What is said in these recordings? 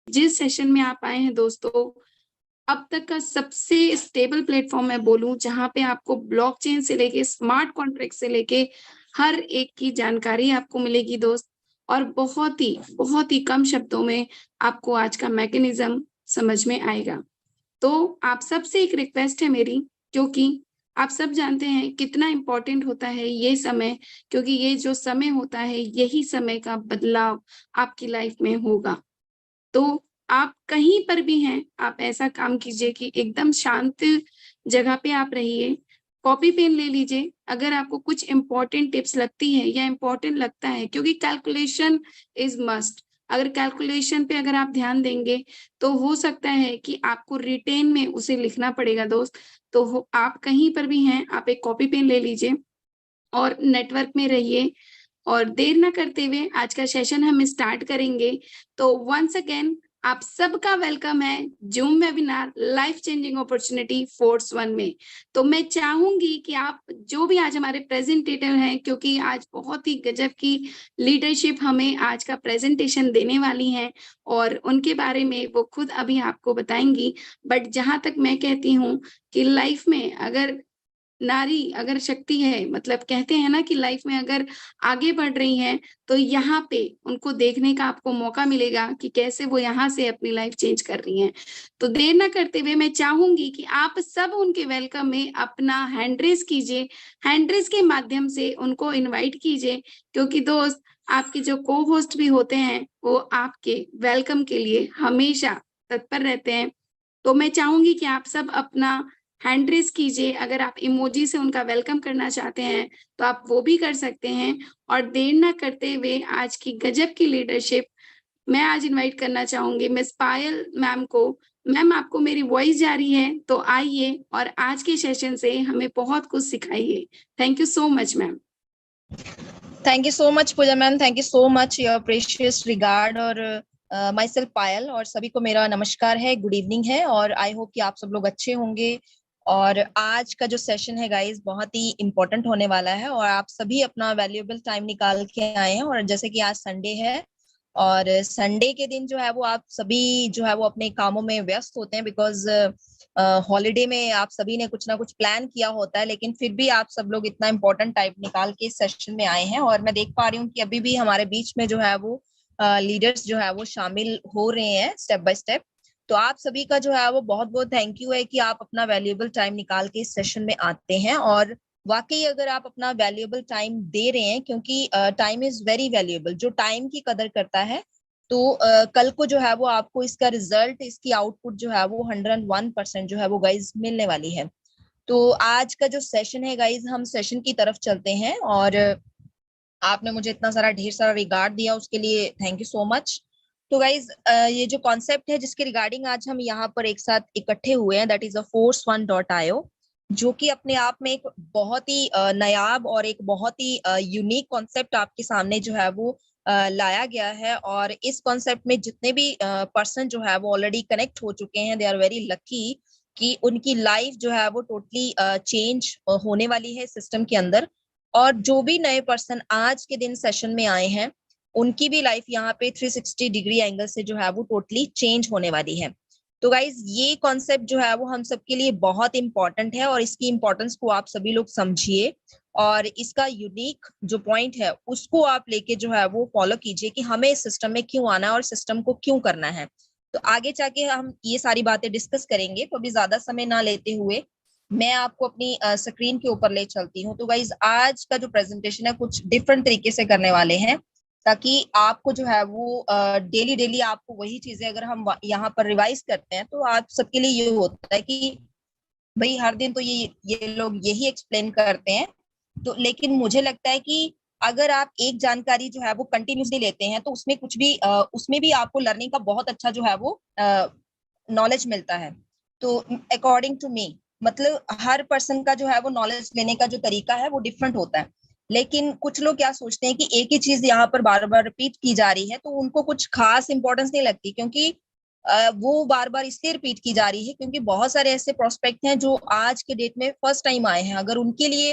जिस सेशन में आप आए हैं दोस्तों, अब तक का सबसे स्टेबल प्लेटफॉर्म मैं बोलूं जहां पे आपको ब्लॉकचेन से लेके स्मार्ट कॉन्ट्रैक्ट से लेके हर एक की जानकारी आपको मिलेगी दोस्त। और बहुत ही कम शब्दों में आपको आज का मैकेनिज्म समझ में आएगा। तो आप सबसे एक रिक्वेस्ट है मेरी, क्योंकि आप सब जानते हैं कितना इम्पोर्टेंट होता है ये समय, क्योंकि ये जो समय होता है यही समय का बदलाव आपकी लाइफ में होगा। तो आप कहीं पर भी हैं, आप ऐसा काम कीजिए कि एकदम शांत जगह पे आप रहिए, कॉपी पेन ले लीजिए। अगर आपको कुछ इंपॉर्टेंट टिप्स लगती है या इंपॉर्टेंट लगता है, क्योंकि कैलकुलेशन इज मस्ट। अगर कैलकुलेशन पे अगर आप ध्यान देंगे तो हो सकता है कि आपको रिटेन में उसे लिखना पड़ेगा दोस्त। तो आप कहीं पर भी हैं, आप एक कॉपी पेन ले लीजिए और नेटवर्क में रहिए। और देर ना करते हुए आज का सेशन हम स्टार्ट करेंगे। तो वंस अगेन आप सबका वेलकम है zoom webinar life changing opportunity force one में। तो मैं चाहूंगी कि आप जो भी आज हमारे प्रेजेंटेटर हैं, क्योंकि आज बहुत ही गजब की लीडरशिप हमें आज का प्रेजेंटेशन देने वाली हैं और उनके बारे में वो खुद अभी आपको बताएंगी। बट जहां तक मैं कहती हूँ कि लाइफ में अगर नारी अगर शक्ति है, मतलब कहते हैं ना कि लाइफ में अगर आगे बढ़ रही हैं, तो यहाँ पे उनको देखने का आपको मौका मिलेगा कि कैसे वो यहाँ से अपनी लाइफ चेंज कर रही हैं। तो देर ना करते हुए मैं चाहूंगी कि आप सब उनके वेलकम में अपना हैंड रेस कीजिए, हैंड रेस के माध्यम से उनको इनवाइट कीजिए, क्योंकि दोस्त आपके जो को होस्ट भी होते हैं वो आपके वेलकम के लिए हमेशा तत्पर रहते हैं। तो मैं चाहूंगी कि आप सब अपना हैंड रेस कीजिए। अगर आप इमोजी से उनका वेलकम करना चाहते हैं तो आप वो भी कर सकते हैं। और देर ना करते हुए आज की गजब की लीडरशिप मैं आज इनवाइट करना चाहूंगी मिस पायल मैम को। मैम, आपको मेरी वॉइस जा रही है तो आइए और आज के सेशन से हमें बहुत कुछ सिखाइए। Thank you so much ma'am. Thank you so much Puja ma'am, thank you so much your precious regard. और माई सेल्फ पायल, और सभी को मेरा नमस्कार है, गुड इवनिंग है, और आई होप कि आप सब लोग अच्छे होंगे। और आज का जो सेशन है गाइस बहुत ही इम्पोर्टेंट होने वाला है, और आप सभी अपना वैल्यूएबल टाइम निकाल के आए हैं। और जैसे कि आज संडे है, और संडे के दिन जो है वो आप सभी जो है वो अपने कामों में व्यस्त होते हैं, बिकॉज हॉलीडे में आप सभी ने कुछ ना कुछ प्लान किया होता है, लेकिन फिर भी आप सब लोग इतना इम्पोर्टेंट टाइम निकाल के इस सेशन में आए हैं। और मैं देख पा रही हूँ कि अभी भी हमारे बीच में जो है वो लीडर्स जो है वो शामिल हो रहे हैं स्टेप बाय स्टेप। तो आप सभी का जो है वो बहुत बहुत थैंक यू है कि आप अपना वैल्यूएबल टाइम निकाल के इस सेशन में आते हैं। और वाकई अगर आप अपना वैल्यूएबल टाइम दे रहे हैं, क्योंकि टाइम इज वेरी वैल्यूएबल, जो टाइम की कदर करता है तो कल को जो है वो आपको इसका रिजल्ट, इसकी आउटपुट जो है वो 101% जो है वो गाइज मिलने वाली है। तो आज का जो सेशन है गाइज, हम सेशन की तरफ चलते हैं। और आपने मुझे इतना सारा ढेर सारा रिगार्ड दिया, उसके लिए थैंक यू सो मच। तो गाइज ये जो कॉन्सेप्ट है जिसके रिगार्डिंग आज हम यहाँ पर एक साथ इकट्ठे हुए हैं, दैट इज अ force1.io, जो कि अपने आप में एक बहुत ही नायाब और एक बहुत ही यूनिक कॉन्सेप्ट आपके सामने जो है वो लाया गया है। और इस कॉन्सेप्ट में जितने भी पर्सन जो है वो ऑलरेडी कनेक्ट हो चुके हैं, दे आर वेरी लकी कि उनकी लाइफ जो है वो टोटली चेंज होने वाली है सिस्टम के अंदर। और जो भी नए पर्सन आज के दिन सेशन में आए हैं, उनकी भी लाइफ यहाँ पे 360 डिग्री एंगल से जो है वो टोटली चेंज होने वाली है। तो गाइज ये कॉन्सेप्ट जो है वो हम सबके लिए बहुत इंपॉर्टेंट है, और इसकी इंपॉर्टेंस को आप सभी लोग समझिए, और इसका यूनिक जो पॉइंट है उसको आप लेके जो है वो फॉलो कीजिए कि हमें इस सिस्टम में क्यों आना है और सिस्टम को क्यों करना है। तो आगे जाके हम ये सारी बातें डिस्कस करेंगे, तो अभी ज्यादा समय ना लेते हुए मैं आपको अपनी स्क्रीन के ऊपर ले चलती हूँ। तो गाइज आज का जो प्रेजेंटेशन है कुछ डिफरेंट तरीके से करने वाले हैं, ताकि आपको जो है वो डेली डेली आपको वही चीजें अगर हम यहाँ पर रिवाइज करते हैं तो आप सबके लिए ये होता है कि भाई हर दिन तो ये लोग यही एक्सप्लेन करते हैं। तो लेकिन मुझे लगता है कि अगर आप एक जानकारी जो है वो कंटिन्यूसली लेते हैं तो उसमें कुछ भी उसमें भी आपको लर्निंग का बहुत अच्छा जो है वो नॉलेज मिलता है। तो अकॉर्डिंग टू मी, मतलब हर पर्सन का जो है वो नॉलेज लेने का जो तरीका है वो डिफरेंट होता है। लेकिन कुछ लोग क्या सोचते हैं कि एक ही चीज यहाँ पर बार बार रिपीट की जा रही है तो उनको कुछ खास इंपॉर्टेंस नहीं लगती, क्योंकि वो बार बार इसलिए रिपीट की जा रही है क्योंकि बहुत सारे ऐसे प्रोस्पेक्ट हैं जो आज के डेट में फर्स्ट टाइम आए हैं। अगर उनके लिए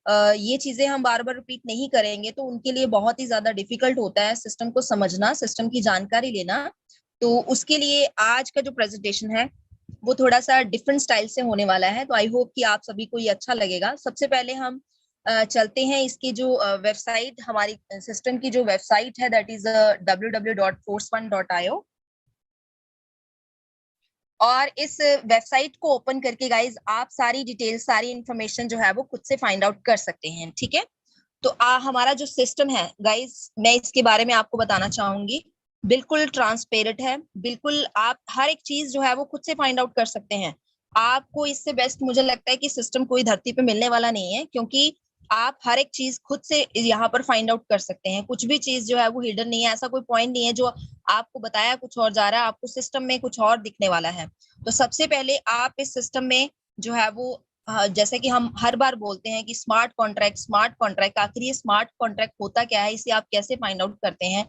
ये चीजें हम बार बार रिपीट नहीं करेंगे तो उनके लिए बहुत ही ज्यादा डिफिकल्ट होता है सिस्टम को समझना, सिस्टम की जानकारी लेना। तो उसके लिए आज का जो प्रेजेंटेशन है वो थोड़ा सा डिफरेंट स्टाइल से होने वाला है, तो आई होप कि आप सभी को ये अच्छा लगेगा। सबसे पहले हम चलते हैं इसकी जो वेबसाइट, हमारी सिस्टम की जो वेबसाइट है, दैट इज www.forcefund.io। और इस वेबसाइट को ओपन करके गाइज आप सारी डिटेल, सारी इंफॉर्मेशन जो है वो खुद से फाइंड आउट कर सकते हैं, ठीक है। तो हमारा जो सिस्टम है गाइज, मैं इसके बारे में आपको बताना चाहूंगी, बिल्कुल ट्रांसपेरेंट है, बिल्कुल आप हर एक चीज जो है वो खुद से फाइंड आउट कर सकते हैं। आपको इससे बेस्ट मुझे लगता है कि सिस्टम कोई धरती पे मिलने वाला नहीं है, क्योंकि आप हर एक चीज खुद से यहाँ पर फाइंड आउट कर सकते हैं। कुछ भी चीज जो है वो हिडन नहीं है, ऐसा कोई पॉइंट नहीं है जो आपको बताया कुछ और जा रहा है, आपको सिस्टम में कुछ और दिखने वाला है। तो सबसे पहले आप इस सिस्टम में जो है वो जैसे कि हम हर बार बोलते हैं कि स्मार्ट कॉन्ट्रैक्ट, स्मार्ट कॉन्ट्रैक्ट, आखिर ये स्मार्ट कॉन्ट्रैक्ट होता क्या है, इसे आप कैसे फाइंड आउट करते हैं।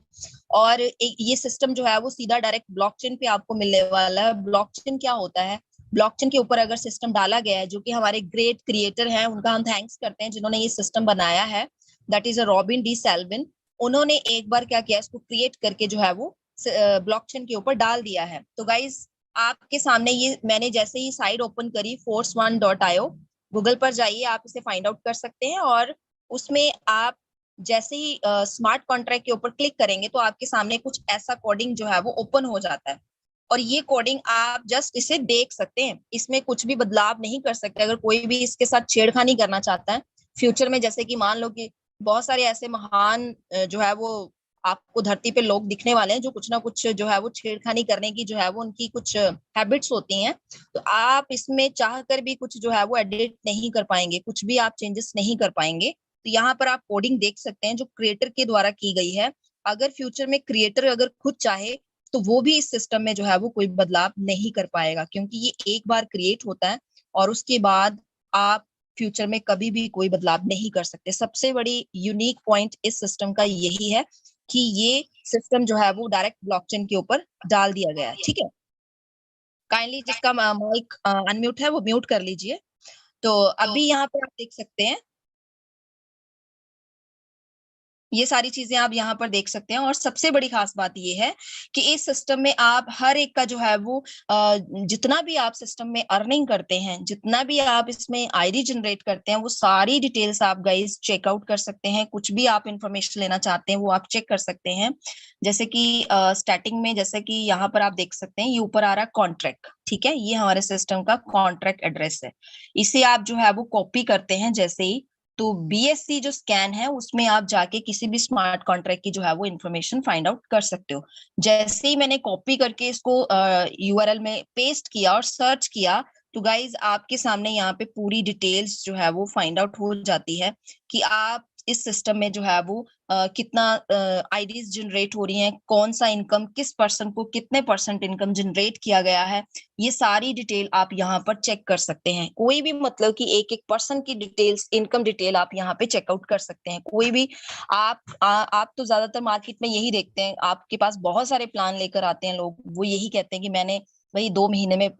और ये सिस्टम जो है वो सीधा डायरेक्ट ब्लॉकचेन पे आपको मिलने वाला है। ब्लॉकचेन क्या होता है, ब्लॉकचेन के ऊपर अगर सिस्टम डाला गया है, जो कि हमारे ग्रेट क्रिएटर हैं, उनका हम थैंक्स करते हैं जिन्होंने ये सिस्टम बनाया है, that is Robin D Selvin. उन्होंने एक बार क्या किया, इसको क्रिएट करके जो है वो ब्लॉकचेन के ऊपर डाल दिया है। तो गाइज आपके सामने ये मैंने जैसे ही साइट ओपन करी force1.io, गूगल पर जाइए, आप इसे फाइंड आउट कर सकते हैं। और उसमें आप जैसे ही स्मार्ट कॉन्ट्रैक्ट के ऊपर क्लिक करेंगे तो आपके सामने कुछ ऐसा कोडिंग जो है वो ओपन हो जाता है। और ये कोडिंग आप जस्ट इसे देख सकते हैं, इसमें कुछ भी बदलाव नहीं कर सकते। अगर कोई भी इसके साथ छेड़खानी करना चाहता है फ्यूचर में, जैसे कि मान लो कि बहुत सारे ऐसे महान जो है वो आपको धरती पे लोग दिखने वाले हैं जो कुछ ना कुछ जो है वो छेड़खानी करने की जो है वो उनकी कुछ हैबिट्स होती हैं, तो आप इसमें चाह कर भी कुछ जो है वो एडिट नहीं कर पाएंगे, कुछ भी आप चेंजेस नहीं कर पाएंगे। तो यहाँ पर आप कोडिंग देख सकते हैं जो क्रिएटर के द्वारा की गई है। अगर फ्यूचर में क्रिएटर अगर खुद चाहे तो वो भी इस सिस्टम में जो है वो कोई बदलाव नहीं कर पाएगा, क्योंकि ये एक बार क्रिएट होता है और उसके बाद आप फ्यूचर में कभी भी कोई बदलाव नहीं कर सकते। सबसे बड़ी यूनिक पॉइंट इस सिस्टम का यही है कि ये सिस्टम जो है वो डायरेक्ट ब्लॉकचेन के ऊपर डाल दिया गया है, ठीक है। काइंडली जिसका माइक अनम्यूट है वो म्यूट कर लीजिए। तो अभी यहाँ पर आप देख सकते हैं, ये सारी चीजें आप यहाँ पर देख सकते हैं। और सबसे बड़ी खास बात ये है कि इस सिस्टम में आप हर एक का जो है वो जितना भी आप सिस्टम में अर्निंग करते हैं, जितना भी आप इसमें आईडी जनरेट करते हैं, वो सारी डिटेल्स आप गाइस चेकआउट कर सकते हैं। कुछ भी आप इंफॉर्मेशन लेना चाहते हैं वो आप चेक कर सकते हैं। जैसे कि स्टार्टिंग में जैसे कि यहाँ पर आप देख सकते हैं, ये ऊपर आ रहा है कॉन्ट्रैक्ट, ठीक है, ये हमारे सिस्टम का कॉन्ट्रैक्ट एड्रेस है। इसे आप जो है वो कॉपी करते हैं जैसे ही, तो बीएससी जो स्कैन है उसमें आप जाके किसी भी स्मार्ट कॉन्ट्रैक्ट की जो है वो इन्फॉर्मेशन फाइंड आउट कर सकते हो। जैसे ही मैंने कॉपी करके इसको यूआरएल में पेस्ट किया और सर्च किया, तो गाइज आपके सामने यहाँ पे पूरी डिटेल्स जो है वो फाइंड आउट हो जाती है कि आप इस सिस्टम में जो है वो कितना आईडीज जनरेट हो रही हैं, कौन सा इनकम, किस पर्सन को कितने परसेंट इनकम जनरेट किया गया है, ये सारी डिटेल आप यहाँ पर चेक कर सकते हैं। कोई भी मतलब कि एक एक पर्सन की डिटेल्स, इनकम डिटेल आप यहाँ पे चेकआउट कर सकते हैं। कोई भी आप तो ज्यादातर मार्केट में यही देखते हैं, आपके पास बहुत सारे प्लान लेकर आते हैं लोग, वो यही कहते हैं कि मैंने भाई 2 महीने में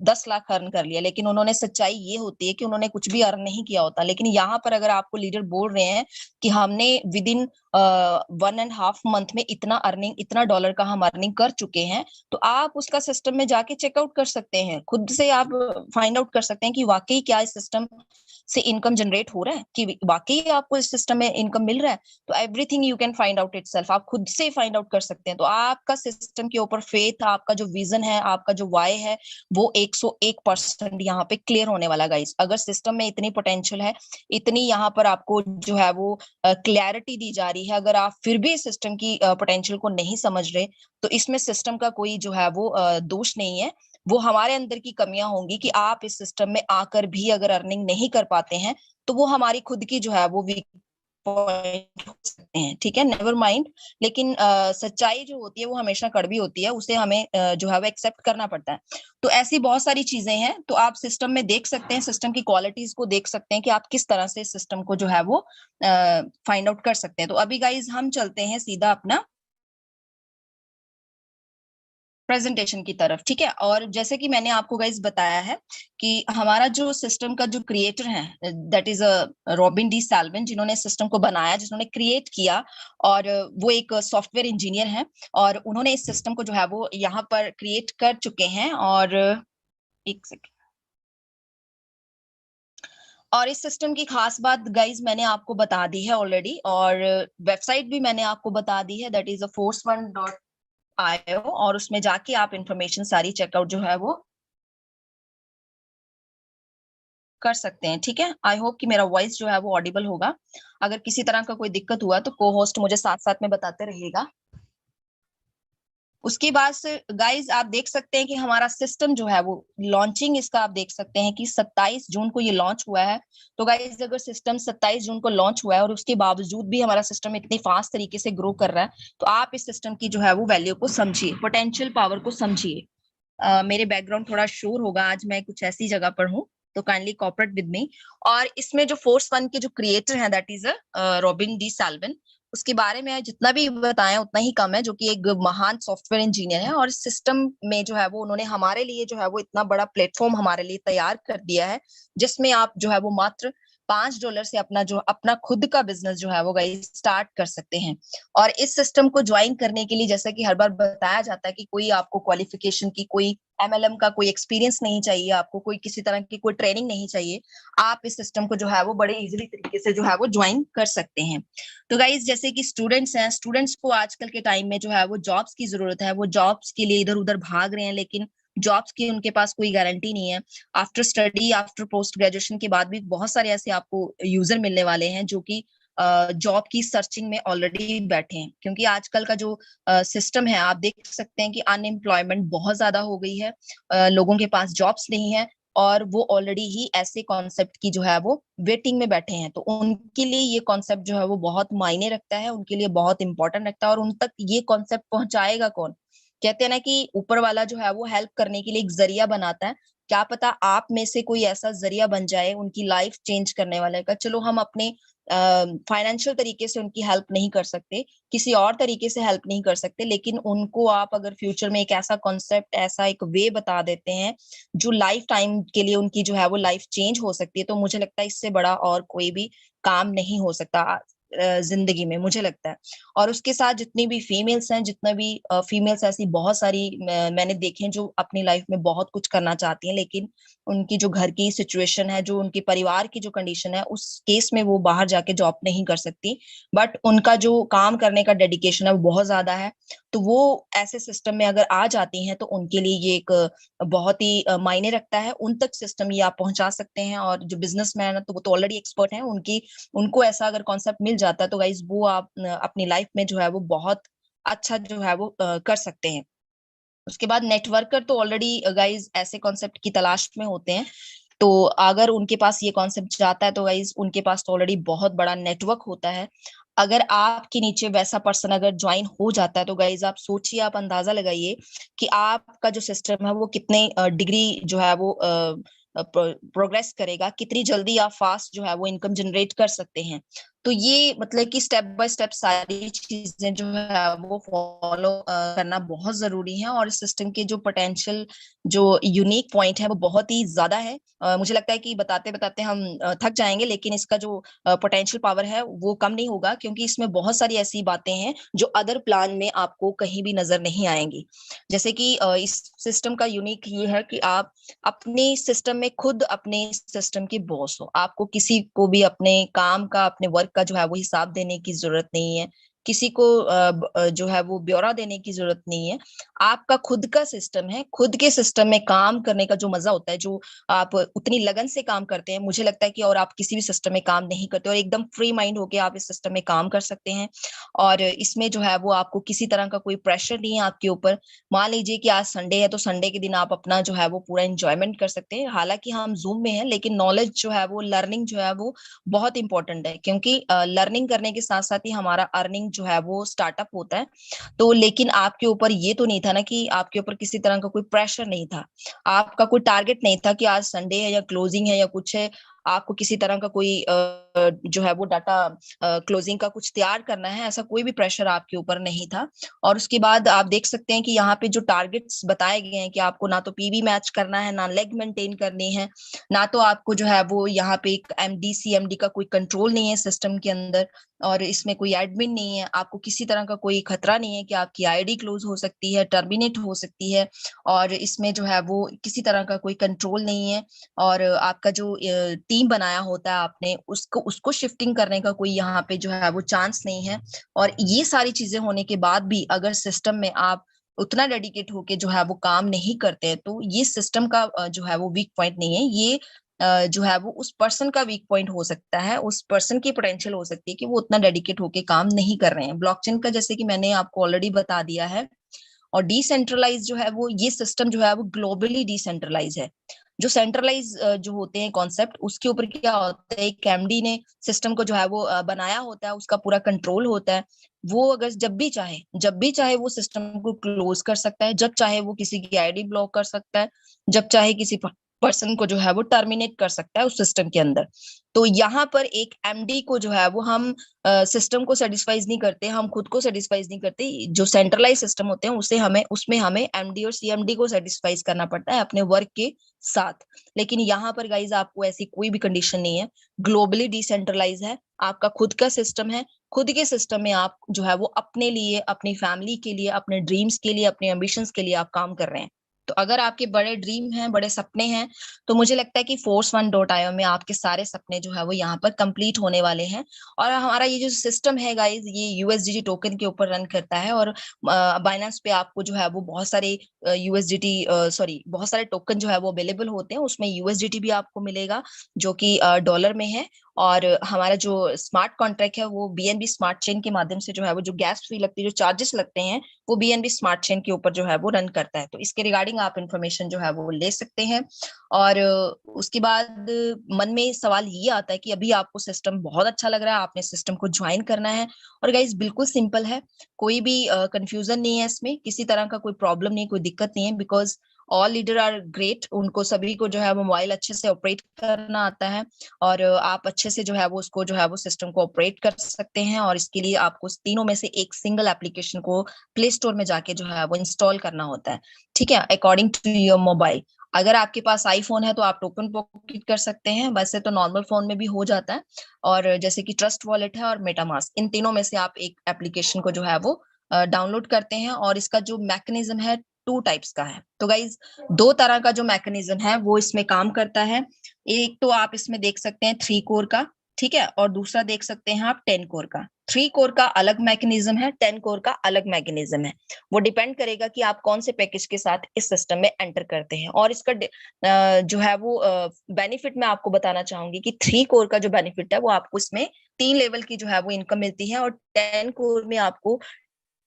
10 लाख अर्न कर लिया, लेकिन उन्होंने सच्चाई ये होती है कि उन्होंने कुछ भी अर्न नहीं किया होता। लेकिन यहाँ पर अगर आपको लीडर बोल रहे हैं कि हमने विद इन 1.5 मंथ में इतना अर्निंग, इतना डॉलर का हम अर्निंग कर चुके हैं, तो आप उसका सिस्टम में जाके चेकआउट कर सकते हैं, खुद से आप फाइंड आउट कर सकते हैं कि वाकई क्या इस सिस्टम से इनकम जनरेट हो रहा है, कि वाकई आपको इस सिस्टम में इनकम मिल रहा है। तो everything you can find out itself, आप खुद से फाइंड आउट कर सकते हैं। तो आपका सिस्टम के ऊपर फेथ, आपका जो विजन है, आपका जो वाई है, वो 101% यहाँ पे क्लियर होने वाला गाइस। अगर सिस्टम में इतनी पोटेंशियल है, इतनी यहाँ पर आपको जो है वो क्लैरिटी दी जा रही है, अगर आप फिर भी सिस्टम की पोटेंशियल को नहीं समझ रहे, तो इसमें सिस्टम का कोई जो है वो दोष नहीं है, वो हमारे अंदर की कमियां होंगी कि आप इस सिस्टम में आकर भी अगर अर्निंग नहीं कर पाते हैं, तो वो हमारी खुद की जो है वो वीक पॉइंट हो सकते हैं, ठीक है, नेवर माइंड। लेकिन सच्चाई जो होती है वो हमेशा कड़वी होती है, उसे हमें जो है वो एक्सेप्ट करना पड़ता है। तो ऐसी बहुत सारी चीजें हैं, तो आप सिस्टम में देख सकते हैं, सिस्टम की क्वालिटीज को देख सकते हैं कि आप किस तरह से सिस्टम को जो है वो फाइंड आउट कर सकते हैं। तो अभी गाइज हम चलते हैं सीधा अपना प्रेजेंटेशन की तरफ, ठीक है। और जैसे कि मैंने आपको गाइज बताया है कि हमारा जो सिस्टम का जो क्रिएटर है दैट इज रॉबिन डी सैल्विन, जिन्होंने सिस्टम को बनाया, जिन्होंने क्रिएट किया, और वो एक सॉफ्टवेयर इंजीनियर हैं, और उन्होंने इस सिस्टम को जो है वो यहाँ पर क्रिएट कर चुके हैं। और एक सेकेंड, और इस सिस्टम की खास बात गाइज मैंने आपको बता दी है ऑलरेडी, और वेबसाइट भी मैंने आपको बता दी है, दैट इज force1.io, और उसमें जाके आप इंफॉर्मेशन सारी चेकआउट जो है वो कर सकते हैं, ठीक है। आई होप कि मेरा वॉइस जो है वो ऑडिबल होगा। अगर किसी तरह का कोई दिक्कत हुआ तो को होस्ट मुझे साथ साथ में बताते रहिएगा। उसके बाद से गाइज आप देख सकते हैं कि हमारा सिस्टम जो है वो लॉन्चिंग इसका आप देख सकते हैं कि 27 जून को ये लॉन्च हुआ है। तो गाइज अगर सिस्टम 27 जून को लॉन्च हुआ है और उसके बावजूद भी हमारा सिस्टम इतनी फास्ट तरीके से ग्रो कर रहा है, तो आप इस सिस्टम की जो है वो वैल्यू को समझिए, पोटेंशियल पावर को समझिए। मेरे बैकग्राउंड थोड़ा शोर होगा, आज मैं कुछ ऐसी जगह पर हूँ, तो काइंडली कॉपरेट विद मी। और इसमें जो फोर्स 1 के जो क्रिएटर हैं दैट इज रॉबिन डी सैल्विन, उसके बारे में जितना भी बताया उतना ही कम है, जो कि एक महान सॉफ्टवेयर इंजीनियर है। और इस सिस्टम में जो है वो उन्होंने हमारे लिए जो है वो इतना बड़ा प्लेटफॉर्म हमारे लिए तैयार कर दिया है, जिसमें आप जो है वो मात्र $5 से अपना खुद का बिजनेस जो है वो गाइस स्टार्ट कर सकते हैं। और इस सिस्टम को ज्वाइन करने के लिए, जैसा कि हर बार बताया जाता है कि कोई आपको क्वालिफिकेशन की, कोई MLM का कोई एक्सपीरियंस नहीं चाहिए, आपको कोई किसी तरह की कोई ट्रेनिंग नहीं चाहिए, आप इस सिस्टम को जो है वो बड़े इजीली तरीके से जो है वो ज्वाइन कर सकते हैं। तो गाइज जैसे कि स्टूडेंट्स हैं, स्टूडेंट्स को आजकल के टाइम में जो है वो जॉब्स की जरूरत है, वो जॉब्स के लिए इधर उधर भाग रहे हैं, लेकिन जॉब्स की उनके पास कोई गारंटी नहीं है। After study, after post graduation के बाद भी बहुत सारे ऐसे आपको यूजर मिलने वाले हैं जो कि जॉब की सर्चिंग में ऑलरेडी बैठे हैं, क्योंकि आजकल का जो सिस्टम है आप देख सकते हैं कि अनएम्प्लॉयमेंट बहुत ज्यादा हो गई है, लोगों के पास जॉब्स नहीं है, और वो ऑलरेडी ही ऐसे कॉन्सेप्ट की जो है वो वेटिंग में बैठे हैं। तो उनके लिए ये कॉन्सेप्ट जो है वो बहुत मायने रखता है, उनके लिए बहुत इंपॉर्टेंट रखता है। और उन तक ये कॉन्सेप्ट पहुंचाएगा कौन? कहते हैं ना कि ऊपर वाला जो है वो हेल्प करने के लिए एक जरिया बनाता है। क्या पता आप में से कोई ऐसा जरिया बन जाए उनकी लाइफ चेंज करने वाले का। चलो हम अपने फाइनेंशियल तरीके से उनकी हेल्प नहीं कर सकते, किसी और तरीके से हेल्प नहीं कर सकते, लेकिन उनको आप अगर फ्यूचर में एक ऐसा कॉन्सेप्ट, ऐसा एक वे बता देते हैं जो लाइफ टाइम के लिए उनकी जो है वो लाइफ चेंज हो सकती है, तो मुझे लगता है इससे बड़ा और कोई भी काम नहीं हो सकता जिंदगी में, मुझे लगता है। और उसके साथ जितनी भी फीमेल्स हैं, जितना भी फीमेल्स ऐसी बहुत सारी मैंने देखे हैं जो अपनी लाइफ में बहुत कुछ करना चाहती हैं, लेकिन उनकी जो घर की सिचुएशन है, जो उनके परिवार की जो कंडीशन है, उस केस में वो बाहर जाके जॉब नहीं कर सकती, बट उनका जो काम करने का डेडिकेशन है वो बहुत ज्यादा है। तो वो ऐसे सिस्टम में अगर आ जाती हैं तो उनके लिए ये एक बहुत ही मायने रखता है। उन तक सिस्टम ये आप पहुंचा सकते हैं। और जो बिजनेसमैन है तो वो तो ऑलरेडी एक्सपर्ट हैं, उनको ऐसा अगर कॉन्सेप्ट मिल जाता है तो गाइज वो आप अपनी लाइफ में जो है वो बहुत अच्छा जो है वो कर सकते हैं। उसके बाद नेटवर्कर तो ऑलरेडी गाइज ऐसे कॉन्सेप्ट की तलाश में होते हैं, तो अगर उनके पास ये कॉन्सेप्ट जाता है तो गाइज उनके पास तो ऑलरेडी बहुत बड़ा नेटवर्क होता है। अगर आपके नीचे वैसा पर्सन अगर ज्वाइन हो जाता है तो गाइज आप सोचिए, आप अंदाजा लगाइए कि आपका जो सिस्टम है वो कितने डिग्री जो है वो प्रोग्रेस करेगा, कितनी जल्दी आप फास्ट जो है वो इनकम जनरेट कर सकते हैं। तो ये मतलब कि स्टेप बाय स्टेप सारी चीजें जो है वो फॉलो करना बहुत जरूरी है। और इस सिस्टम के जो पोटेंशियल, जो यूनिक पॉइंट है वो बहुत ही ज्यादा है। मुझे लगता है कि बताते बताते हम थक जाएंगे, लेकिन इसका जो पोटेंशियल पावर है वो कम नहीं होगा, क्योंकि इसमें बहुत सारी ऐसी बातें हैं जो अदर प्लान में आपको कहीं भी नजर नहीं आएंगी। जैसे कि इस सिस्टम का यूनिक ये है कि आप अपने सिस्टम में खुद अपने सिस्टम की बॉस हो। आपको किसी को भी अपने काम का, अपने वर्क का जो है वो हिसाब देने की जरूरत नहीं है, किसी को जो है वो ब्यौरा देने की जरूरत नहीं है। आपका खुद का सिस्टम है, खुद के सिस्टम में काम करने का जो मजा होता है, जो आप उतनी लगन से काम करते हैं, मुझे लगता है कि और आप किसी भी सिस्टम में काम नहीं करते, और एकदम फ्री माइंड होके आप इस सिस्टम में काम कर सकते हैं। और इसमें जो है वो आपको किसी तरह का कोई प्रेशर नहीं है आपके ऊपर। मान लीजिए कि आज संडे है तो संडे के दिन आप अपना जो है वो पूरा एंजॉयमेंट कर सकते हैं। हालांकि हम जूम में हैं, लेकिन नॉलेज जो है वो, लर्निंग जो है वो बहुत इंपॉर्टेंट है, क्योंकि लर्निंग करने के साथ साथ ही हमारा अर्निंग जो है वो स्टार्टअप होता है। तो लेकिन आपके ऊपर ये तो नहीं था ना कि आपके ऊपर किसी तरह का कोई प्रेशर नहीं था, आपका कोई टारगेट नहीं था कि आज संडे है या क्लोजिंग है या कुछ है, आपको किसी तरह का कोई जो है वो डाटा क्लोजिंग का कुछ तैयार करना है, ऐसा कोई भी प्रेशर आपके ऊपर नहीं था। और उसके बाद आप देख सकते हैं कि यहाँ पे जो टारगेट्स बताए गए हैं कि आपको ना तो पीवी मैच करना है, ना लेग मेंटेन करनी है, ना तो आपको जो है वो यहाँ पे एक एमडी सीएमडी का कोई कंट्रोल नहीं है सिस्टम के अंदर, और इसमें कोई एडमिन नहीं है। आपको किसी तरह का कोई खतरा नहीं है कि आपकी आईडी क्लोज हो सकती है, टर्मिनेट हो सकती है, और इसमें जो है वो किसी तरह का कोई कंट्रोल नहीं है। और आपका जो टीम बनाया होता है आपने, उसको उसको शिफ्टिंग करने का कोई यहाँ पे जो है वो चांस नहीं है। और ये सारी चीजें होने के बाद भी अगर सिस्टम में आप उतना डेडिकेट होके जो है वो काम नहीं करते हैं, तो ये सिस्टम का जो है वो वीक पॉइंट नहीं है, ये जो है वो उस पर्सन का वीक पॉइंट हो सकता है, उस पर्सन की पोटेंशियल हो सकती है कि वो उतना डेडिकेट होके काम नहीं कर रहे हैं। ब्लॉकचेन का जैसे कि मैंने आपको ऑलरेडी बता दिया है, और डिसेंट्रलाइज जो है वो ये सिस्टम जो है वो ग्लोबली डिसेंट्रलाइज है। जो सेंट्रलाइज जो होते हैं कॉन्सेप्ट, उसके ऊपर क्या होता है, एक एमडी ने सिस्टम को जो है वो बनाया होता है, उसका पूरा कंट्रोल होता है। वो अगर जब भी चाहे वो सिस्टम को क्लोज कर सकता है, जब चाहे वो किसी की आईडी ब्लॉक कर सकता है, जब चाहे किसी पर्सन को जो है वो टर्मिनेट कर सकता है उस सिस्टम के अंदर। तो यहाँ पर एक एमडी को जो है वो हम सिस्टम को सेटिस्फाइज नहीं करते, हम खुद को सेटिस्फाइज नहीं करते। जो सेंट्रलाइज सिस्टम होते हैं उसमें हमें एमडी और सीएमडी को सेटिस्फाइज करना पड़ता है अपने वर्क के साथ। लेकिन यहाँ पर गाइज आपको ऐसी कोई भी कंडीशन नहीं है, ग्लोबली डिसेंट्रलाइज है, आपका खुद का सिस्टम है। खुद के सिस्टम में आप जो है वो अपने लिए, अपनी फैमिली के लिए, अपने ड्रीम्स के लिए, अपने एम्बिशंस के लिए आप काम कर रहे हैं। तो अगर आपके बड़े ड्रीम हैं, बड़े सपने हैं, तो मुझे लगता है कि Force1.io में आपके सारे सपने जो है वो यहाँ पर कंप्लीट होने वाले हैं। और हमारा ये जो सिस्टम है गाइज, ये यूएसडीटी टोकन के ऊपर रन करता है, और बाइनेंस पे आपको जो है वो बहुत सारे बहुत सारे टोकन जो है वो अवेलेबल होते हैं। उसमें यूएसडीटी भी आपको मिलेगा जो कि डॉलर में है। और हमारा जो स्मार्ट कॉन्ट्रैक्ट है वो बीएनबी स्मार्ट चेन के माध्यम से जो है वो जो गैस फी लगती है, जो चार्जेस लगते हैं, वो बीएनबी स्मार्ट चेन के ऊपर जो है वो रन करता है। तो इसके रिगार्डिंग आप इंफॉर्मेशन जो है वो ले सकते हैं। और उसके बाद मन में सवाल ये आता है कि अभी आपको सिस्टम बहुत अच्छा लग रहा है, आपने सिस्टम को ज्वाइन करना है। और गाइस बिल्कुल सिंपल है, कोई भी कंफ्यूजन नहीं है इसमें, किसी तरह का कोई प्रॉब्लम नहीं, कोई दिक्कत नहीं है, because all leader are great. उनको सभी को जो है मोबाइल अच्छे से ऑपरेट करना आता है, और आप अच्छे से जो है वो उसको जो है वो सिस्टम को ऑपरेट कर सकते हैं। और इसके लिए आपको तीनों में से एक सिंगल एप्लीकेशन को प्ले स्टोर में जाके जो है वो इंस्टॉल करना होता है, ठीक है, अकॉर्डिंग टू योर मोबाइल। अगर आपके पास आईफोन है तो आप टोकन पॉकेट कर सकते हैं, वैसे तो नॉर्मल फोन में भी हो जाता है। और जैसे कि ट्रस्ट वॉलेट है और मेटामास्क, इन तीनों में से आप एक एप्लीकेशन को जो है वो डाउनलोड करते हैं। और इसका जो मैकेनिज्म है 2 टाइप्स का है। तो गाइज 2 तरह का जो मैकेनिज्म है वो इसमें काम करता है। एक तो आप इसमें देख सकते हैं 3 कोर का, ठीक है, और दूसरा देख सकते हैं आप 10 कोर का। 3 कोर का अलग मैकेनिज्म है, 10 कोर का अलग मैकेनिज्म है। वो डिपेंड करेगा कि आप कौन से पैकेज के साथ इस सिस्टम में एंटर करते हैं। और इसका जो है वो बेनिफिट मैं आपको बताना चाहूंगी कि 3 कोर का जो बेनिफिट है वो आपको इसमें 3 लेवल की जो है वो इनकम मिलती है, और 10 कोर में आपको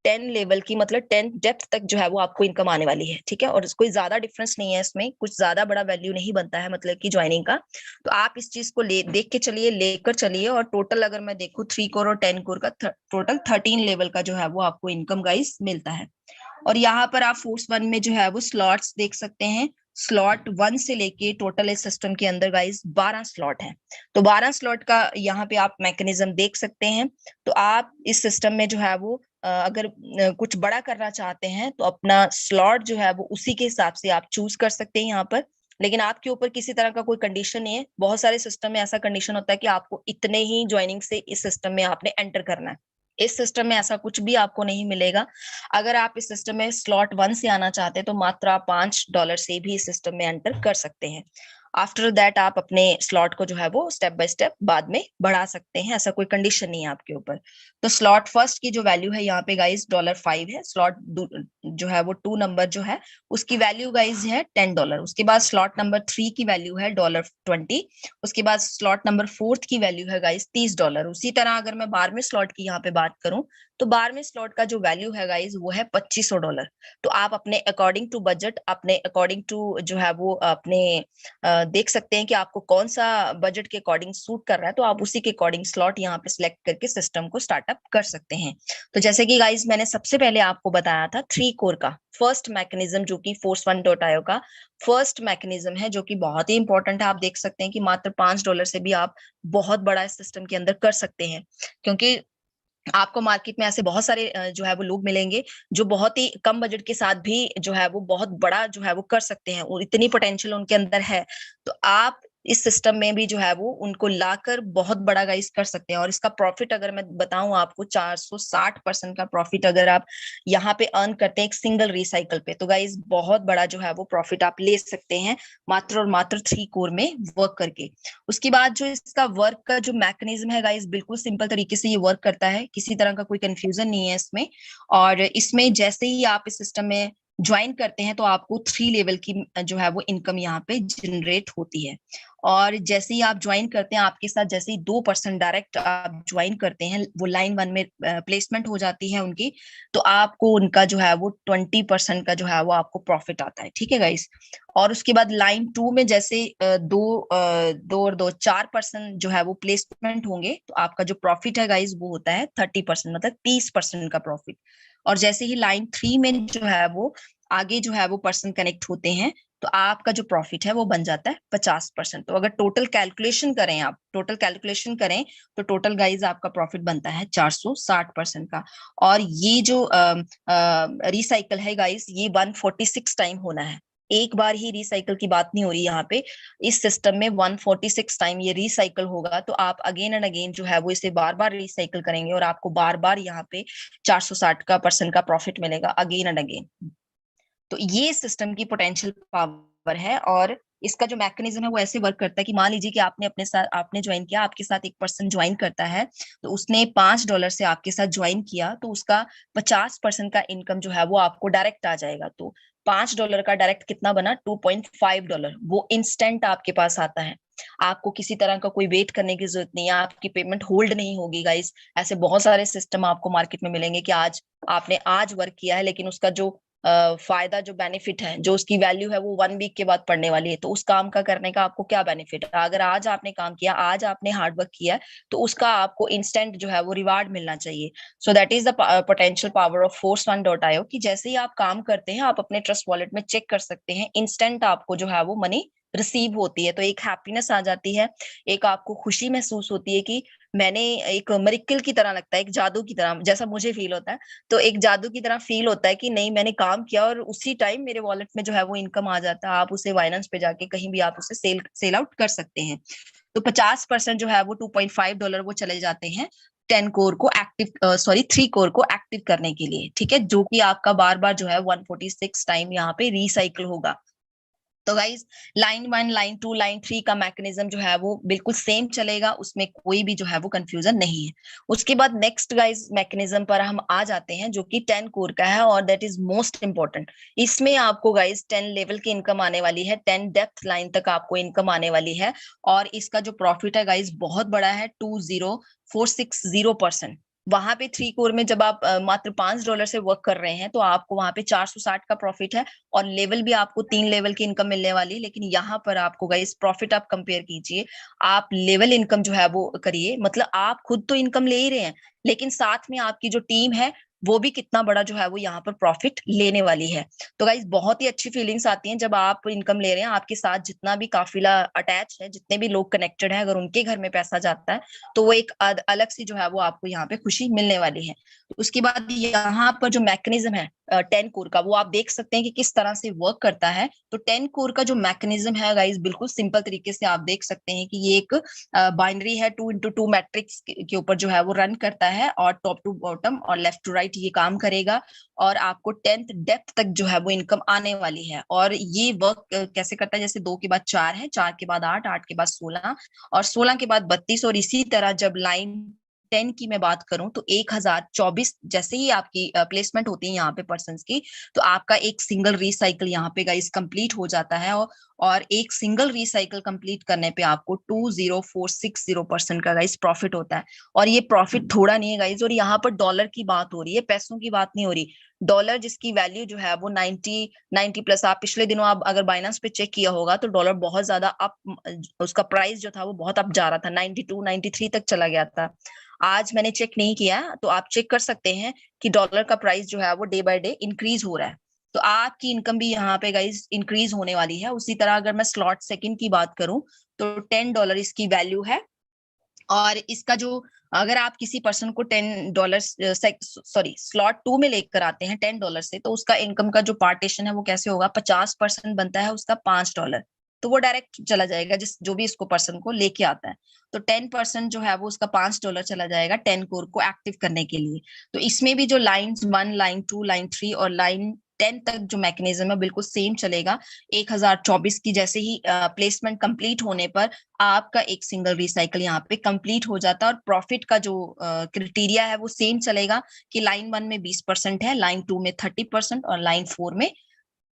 10 लेवल की, मतलब 10 डेप्थ तक जो है वो आपको इनकम आने वाली है, ठीक है। और कोई ज्यादा डिफरेंस नहीं है इसमें, कुछ ज्यादा बड़ा वैल्यू नहीं बनता है मतलब कि ज्वाइनिंग का। तो आप इस चीज को देख के चलिए, लेकर चलिए। और टोटल अगर मैं देखूं 3 कोर और 10 कोर का टोटल 13 लेवल का जो है वो आपको इनकम गाइस मिलता है। और यहाँ पर आप Force1 में जो है वो स्लॉट्स देख सकते हैं। स्लॉट 1 से लेके टोटल इस सिस्टम के अंदर गाइस 12 स्लॉट है। तो 12 स्लॉट का यहाँ पे आप मैकेनिज्म देख सकते हैं। तो आप इस सिस्टम में जो है वो अगर कुछ बड़ा करना चाहते हैं तो अपना स्लॉट जो है वो उसी के हिसाब से आप चूज कर सकते हैं यहाँ पर। लेकिन आपके ऊपर किसी तरह का कोई कंडीशन नहीं है। बहुत सारे सिस्टम में ऐसा कंडीशन होता है कि आपको इतने ही ज्वाइनिंग से इस सिस्टम में आपने एंटर करना है। इस सिस्टम में ऐसा कुछ भी आपको नहीं मिलेगा। अगर आप इस सिस्टम में स्लॉट 1 से आना चाहते हैं तो मात्र आप $5 से भी इस सिस्टम में एंटर कर सकते हैं। आफ्टर दैट आप अपने स्लॉट को जो है वो स्टेप बाय स्टेप बाद में बढ़ा सकते हैं, ऐसा कोई कंडीशन नहीं है आपके ऊपर। तो स्लॉट फर्स्ट की जो वैल्यू है यहाँ पे गाइज $5 है। स्लॉट जो है वो 2 नंबर जो है उसकी वैल्यू गाइज है $10। उसके बाद स्लॉट नंबर 3 की वैल्यू है $20। उसके बाद स्लॉट नंबर 4 की वैल्यू है गाइज $30। उसी तरह अगर मैं 12वें स्लॉट की यहाँ पे बात करूं तो 12वें स्लॉट का जो वैल्यू है गाइज वो है $2500। तो आप अपने अकॉर्डिंग टू बजट, अपने अकॉर्डिंग टू जो है वो अपने देख सकते हैं कि आपको कौन सा बजट के अकॉर्डिंग सूट कर रहा है, तो आप उसी के अकॉर्डिंग स्लॉट यहाँ पे सिलेक्ट करके सिस्टम को स्टार्टअप कर सकते हैं। तो जैसे कि गाइज मैंने सबसे पहले आपको बताया था 3 कोर का फर्स्ट मैकेनिज्म, जो कि Force1.io का फर्स्ट मैकेनिज्म है, जो कि बहुत ही इंपॉर्टेंट है। आप देख सकते हैं कि मात्र $5 से भी आप बहुत बड़ा इस सिस्टम के अंदर कर सकते हैं, क्योंकि आपको मार्केट में ऐसे बहुत सारे जो है वो लोग मिलेंगे जो बहुत ही कम बजट के साथ भी जो है वो बहुत बड़ा जो है वो कर सकते हैं, और इतनी पोटेंशियल उनके अंदर है। तो आप इस सिस्टम में भी जो है वो उनको लाकर बहुत बड़ा गाइस कर सकते हैं। और इसका प्रॉफिट अगर मैं बताऊं आपको, 460% का प्रॉफिट अगर आप यहाँ पे अर्न करते हैं एक सिंगल रिसाइकल पे, तो गाइस बहुत बड़ा जो है वो प्रॉफिट आप ले सकते हैं मात्र और मात्र 3 कोर में वर्क करके। उसके बाद जो इसका वर्क का जो मैकेनिज्म है गाइस, बिल्कुल सिंपल तरीके से ये वर्क करता है, किसी तरह का कोई कंफ्यूजन नहीं है इसमें। और इसमें जैसे ही आप इस सिस्टम में ज्वाइन करते हैं तो आपको 3 लेवल की जो है वो इनकम यहाँ पे जनरेट होती है। और जैसे ही आप ज्वाइन करते हैं, आपके साथ जैसे ही 2% डायरेक्ट आप ज्वाइन करते हैं, वो लाइन 1 में प्लेसमेंट हो जाती है उनकी, तो आपको उनका जो है वो 20% का जो है वो आपको प्रॉफिट आता है। ठीक है गाइस। और उसके बाद लाइन 2 में जैसे दो और दो 4% जो है वो प्लेसमेंट होंगे, तो आपका जो प्रॉफिट है गाइस वो होता है 30%, मतलब 30% का प्रॉफिट। और जैसे ही लाइन 3 में जो है वो आगे जो है वो पर्सन कनेक्ट होते हैं, तो आपका जो प्रॉफिट है वो बन जाता है 50%। तो अगर टोटल कैलकुलेशन करें, आप टोटल कैलकुलेशन करें, तो टोटल गाइज आपका प्रॉफिट बनता है 460% का। और ये जो रिसाइकल है गाइज, ये 146 टाइम होना है। एक बार ही रिसाइकल की बात नहीं हो रही यहाँ पे, इस सिस्टम में 146 टाइम ये रिसाइकल होगा। तो आप अगेन एंड अगेन जो है वो इसे बार बार रिसाइकल करेंगे और आपको बार बार यहाँ पे 460% का प्रॉफिट मिलेगा अगेन एंड अगेन। तो ये सिस्टम की पोटेंशियल पावर है। और इसका जो मैकेनिज्म है वो ऐसे वर्क करता है कि मान लीजिए कि आपने अपने साथ आपने ज्वाइन किया, आपके साथ एक पर्सन ज्वाइन करता है, तो उसने $5 से आपके साथ ज्वाइन किया, तो उसका 50% का इनकम जो है वो आपको डायरेक्ट आ जाएगा। तो $5 का डायरेक्ट कितना बना, $2.5, वो इंस्टेंट आपके पास आता है। आपको किसी तरह का कोई वेट करने की जरूरत नहीं है, आपकी पेमेंट होल्ड नहीं होगी गाइस। ऐसे बहुत सारे सिस्टम आपको मार्केट में मिलेंगे कि आज आपने आज वर्क किया है, लेकिन उसका जो फायदा, जो बेनिफिट है, जो उसकी वैल्यू है वो 1 वीक के बाद पड़ने वाली है। तो उस काम का करने का आपको क्या बेनिफिट है? अगर आज आपने काम किया, आज आपने हार्ड वर्क किया, तो उसका आपको इंस्टेंट जो है वो रिवार्ड मिलना चाहिए। So that is the potential power of Force1.io कि जैसे ही आप काम करते हैं, आप अपने ट्रस्ट वॉलेट में चेक कर सकते हैं, इंस्टेंट आपको जो है वो मनी रिसीव होती है। तो एक हैप्पीनेस आ जाती है, एक आपको खुशी महसूस होती है कि मैंने, एक मिरेकल की तरह लगता है, एक जादू की तरह जैसा मुझे फील होता है। तो एक जादू की तरह फील होता है कि नहीं, मैंने काम किया और उसी टाइम मेरे वॉलेट में जो है वो इनकम आ जाता है। आप उसे बाइनेंस पे जाके कहीं भी आप उसे सेल आउट कर सकते हैं। तो 50% जो है वो $2.5 वो चले जाते हैं 10 कोर को एक्टिव, सॉरी 3 कोर को एक्टिव करने के लिए। ठीक है, जो कि आपका बार बार जो है 146 टाइम यहाँ पे रिसाइकिल होगा। तो गाइज लाइन 1, लाइन 2, लाइन 3 का मैकेनिज्म जो है वो बिल्कुल सेम चलेगा, उसमें कोई भी जो है वो कंफ्यूजन नहीं है। उसके बाद नेक्स्ट गाइज मैकेनिज्म पर हम आ जाते हैं, जो कि 10 कोर का है, और दैट इज मोस्ट इंपॉर्टेंट। इसमें आपको गाइज 10 लेवल की इनकम आने वाली है, 10 डेप्थ लाइन तक आपको इनकम आने वाली है। और इसका जो प्रॉफिट है गाइज बहुत बड़ा है, 20460%। वहां पे 3 कोर में जब आप मात्र $5 से वर्क कर रहे हैं, तो आपको वहां पे 460 का प्रॉफिट है। और लेवल भी आपको 3 लेवल की इनकम मिलने वाली है। लेकिन यहाँ पर आपको गाइस प्रॉफिट आप कंपेयर कीजिए, आप लेवल इनकम जो है वो करिए, मतलब आप खुद तो इनकम ले ही रहे हैं, लेकिन साथ में आपकी जो टीम है वो भी कितना बड़ा जो है वो यहाँ पर प्रॉफिट लेने वाली है। तो गाइस बहुत ही अच्छी फीलिंग्स आती हैं जब आप इनकम ले रहे हैं, आपके साथ जितना भी काफिला अटैच है, जितने भी लोग कनेक्टेड है, अगर उनके घर में पैसा जाता है, तो वो एक अलग सी जो है वो आपको यहाँ पे खुशी मिलने वाली है। तो उसके बाद यहाँ पर जो मैकेनिज्म है 10 कोर का, वो आप देख सकते हैं कि किस तरह से वर्क करता है। तो 10 कोर का जो मैकेनिज्म है गाइस, बिल्कुल सिंपल तरीके से आप देख सकते हैं कि ये एक बाइनरी है, 2x2 मैट्रिक्स के ऊपर जो है वो रन करता है, और टॉप टू बॉटम और लेफ्ट टू राइट ये काम करेगा। और आपको 10th डेप्थ तक जो है वो इनकम आने वाली है। और ये वर्क कैसे करता है, जैसे 2 के बाद 4 है, 4 के बाद 8, 8 के बाद 16, और 16 के बाद 32, और इसी तरह जब लाइन 10 की मैं बात करूं तो 1024 जैसे ही आपकी प्लेसमेंट होती है यहाँ पे पर्सन्स की, तो आपका एक सिंगल रिसाइकल यहाँ पे गाइस कंप्लीट हो जाता है। और एक सिंगल रिसाइकल कंप्लीट करने पे आपको 20460% का गाइस प्रॉफिट होता है। और ये प्रॉफिट थोड़ा नहीं है गाइस, और यहाँ पर डॉलर की बात हो रही है, पैसों की बात नहीं हो रही। डॉलर जिसकी वैल्यू जो है वो 90 प्लस, आप पिछले दिनों आप अगर बाइनेंस पे चेक किया होगा तो डॉलर बहुत ज्यादा अप, उसका प्राइस जो था वो बहुत अप जा रहा था, 92 93 तक चला गया था। आज मैंने चेक नहीं किया, तो आप चेक कर सकते हैं कि डॉलर का प्राइस जो है वो डे बाय डे इंक्रीज हो रहा है। तो आपकी इनकम भी यहाँ पे गाइस इंक्रीज होने वाली है। उसी तरह अगर मैं स्लॉट सेकंड की बात करूं तो $10 इसकी वैल्यू है। और इसका जो, अगर आप किसी पर्सन को $10 सॉरी स्लॉट 2 में लेकर आते हैं $10 से, तो उसका इनकम का जो पार्टीशन है वो कैसे होगा, 50% बनता है उसका $5, तो वो डायरेक्ट चला जाएगा जिस जो भी इसको पर्सन को लेके आता है। तो 10% जो है वो उसका $5 चला जाएगा 10 कोर को एक्टिव करने के लिए। तो इसमें भी जो लाइन्स 1, लाइन 2, लाइन 3 और लाइन 10 तक जो मैकेनिज्म है बिल्कुल सेम चलेगा। 1024 की जैसे ही प्लेसमेंट कंप्लीट होने पर आपका एक सिंगल रिसाइकल यहाँ पे कंप्लीट हो जाता है। और प्रॉफिट का जो क्राइटेरिया है वो सेम चलेगा कि लाइन 1 में 20% है, लाइन 2 में 30% और लाइन 4 में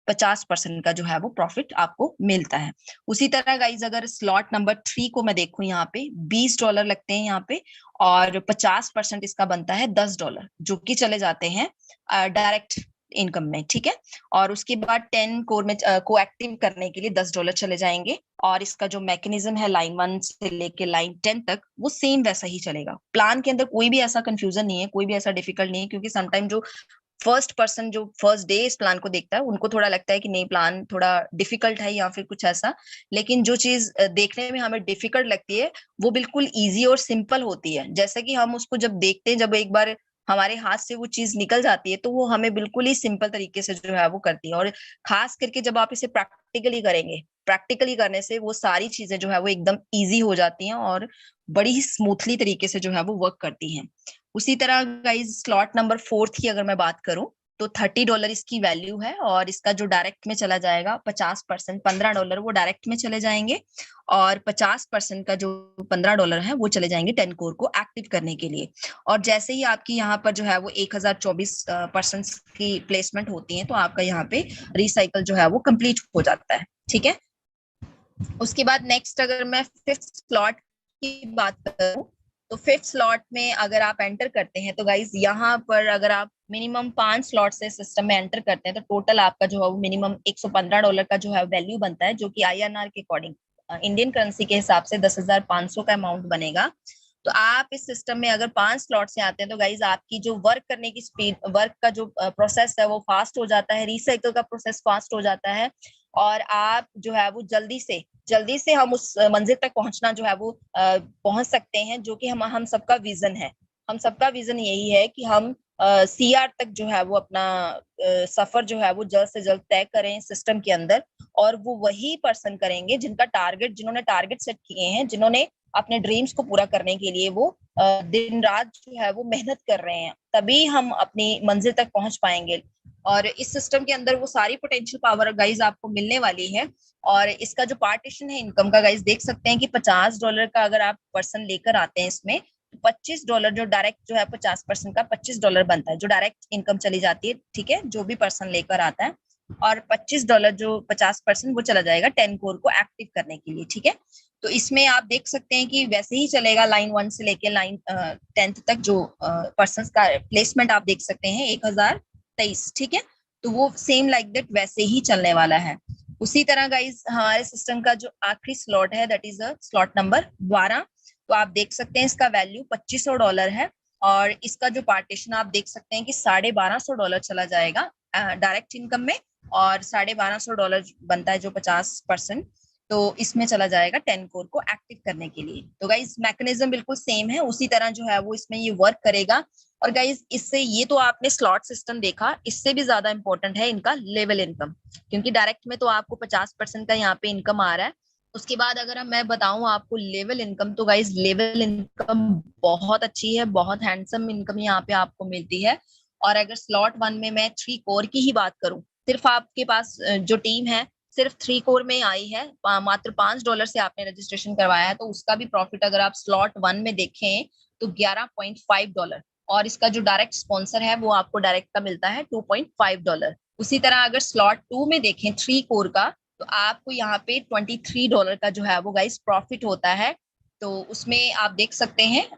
50% का जो है वो प्रॉफिट आपको मिलता है। उसी तरह गाइज अगर स्लॉट नंबर 3 को मैं देखूं, यहाँ पे $20 लगते हैं यहाँ पे, और 50% इसका बनता है $10, जो कि चले जाते हैं डायरेक्ट इनकम में, ठीक है। और उसके बाद 10 कोर में को एक्टिव करने के लिए $10 चले जाएंगे। और इसका जो मैकेनिज्म है लाइन 1 से लेके लाइन 10 तक वो सेम वैसा ही चलेगा। प्लान के अंदर कोई भी ऐसा कंफ्यूजन नहीं है, कोई भी ऐसा डिफिकल्ट नहीं है, क्योंकि समटाइम जो फर्स्ट पर्सन जो फर्स्ट डे इस प्लान को देखता है उनको थोड़ा लगता है कि नहीं प्लान थोड़ा डिफिकल्ट है या फिर कुछ ऐसा। लेकिन जो चीज देखने में हमें डिफिकल्ट लगती है वो बिल्कुल इजी और सिंपल होती है। जैसे कि हम उसको जब देखते हैं, जब एक बार हमारे हाथ से वो चीज निकल जाती है तो वो हमें बिल्कुल ही सिंपल तरीके से जो है वो करती है। और खास करके जब आप इसे प्रैक्टिकली करेंगे, प्रैक्टिकली करने से वो सारी चीजें जो है वो एकदम इजी हो जाती हैं और बड़ी ही स्मूथली तरीके से जो है वो वर्क करती हैं। उसी तरह गाइज स्लॉट नंबर 4 की अगर मैं बात करूं तो $30 इसकी वैल्यू है। और इसका जो डायरेक्ट में चला जाएगा 50%, $15 वो डायरेक्ट में चले जाएंगे। और 50% का जो $15 है वो चले जाएंगे 10 कोर को एक्टिव करने के लिए। और जैसे ही आपकी यहाँ पर जो है वो 1024% की प्लेसमेंट होती है तो आपका यहाँ पे रिसाइकल जो है वो कंप्लीट हो जाता है, ठीक है। उसके बाद नेक्स्ट अगर मैं 5th स्लॉट की बात करूं तो 5th स्लॉट में अगर आप एंटर करते हैं तो गाइज यहाँ पर अगर आप मिनिमम 5 स्लॉट से सिस्टम में एंटर करते हैं तो टोटल आपका जो है वो मिनिमम $115 का जो है वैल्यू बनता है, जो कि INR के अकॉर्डिंग इंडियन करेंसी के हिसाब से 10,500 का अमाउंट बनेगा। तो आप इस सिस्टम में अगर 5 स्लॉट से आते हैं तो गाइज आपकी जो वर्क करने की स्पीड, वर्क का जो प्रोसेस है वो फास्ट हो जाता है, रिसाइकल का प्रोसेस फास्ट हो जाता है। और आप जो है वो जल्दी से हम उस मंजिल तक पहुंचना जो है वो पहुंच सकते हैं, जो कि हम सबका विजन है। हम सबका विजन यही है कि हम CR तक जो है वो अपना सफर जो है वो जल्द से जल्द तय करें सिस्टम के अंदर। और वो वही पर्सन करेंगे जिन्होंने टारगेट सेट किए हैं, जिन्होंने अपने ड्रीम्स को पूरा करने के लिए वो दिन रात जो है वो मेहनत कर रहे हैं, तभी हम अपनी मंजिल तक पहुंच पाएंगे। और इस सिस्टम के अंदर वो सारी पोटेंशियल पावर गाइज आपको मिलने वाली है। और इसका जो पार्टीशन है इनकम का गाइज देख सकते हैं कि $50 का अगर आप पर्सन लेकर आते हैं इसमें, तो $25 जो डायरेक्ट जो है 50% का $25 बनता है, जो डायरेक्ट इनकम चली जाती है, ठीक है, जो भी पर्सन लेकर आता है। और $25 जो 50% वो चला जाएगा 10 कोर को एक्टिव करने के लिए, ठीक है। तो इसमें आप देख सकते हैं कि वैसे ही चलेगा लाइन 1 से लेके लाइन 10th तक जो पर्सन का प्लेसमेंट आप देख सकते हैं 1023, ठीक है। तो वो सेम लाइक दैट वैसे ही चलने वाला है। उसी तरह गाइज हमारे सिस्टम का जो आखिरी स्लॉट है दैट इज स्लॉट नंबर 12। तो आप देख सकते हैं इसका वैल्यू $2500 है। और इसका जो पार्टीशन आप देख सकते हैं कि $1250 चला जाएगा डायरेक्ट इनकम में, और $1250 बनता है जो 50%, तो इसमें चला जाएगा 10 कोर को एक्टिव करने के लिए। तो गाइज मैकेनिज्म बिल्कुल सेम है, उसी तरह जो है वो इसमें ये वर्क करेगा। और गाइज इससे, ये तो आपने स्लॉट सिस्टम देखा, इससे भी ज्यादा इंपॉर्टेंट है इनका लेवल इनकम, क्योंकि डायरेक्ट में तो आपको 50% का यहाँ पे इनकम आ रहा है। उसके बाद अगर मैं बताऊं आपको लेवल इनकम, तो गाइज लेवल इनकम बहुत अच्छी है, बहुत हैंडसम इनकम यहाँ पे आपको मिलती है। और अगर स्लॉट 1 में मैं 3 कोर की ही बात करूं, सिर्फ आपके पास जो टीम है सिर्फ 3 कोर में आई है, मात्र $5 से आपने रजिस्ट्रेशन करवाया है, तो उसका भी प्रॉफिट अगर आप स्लॉट 1 में देखें तो $11.5, और इसका जो डायरेक्ट स्पॉन्सर है वो आपको डायरेक्ट का मिलता है $2.5। उसी तरह अगर स्लॉट 2 में देखें 3 कोर का, तो आपको यहाँ पे $23 का जो है वो गाइस प्रॉफिट होता है। तो उसमें आप देख सकते हैं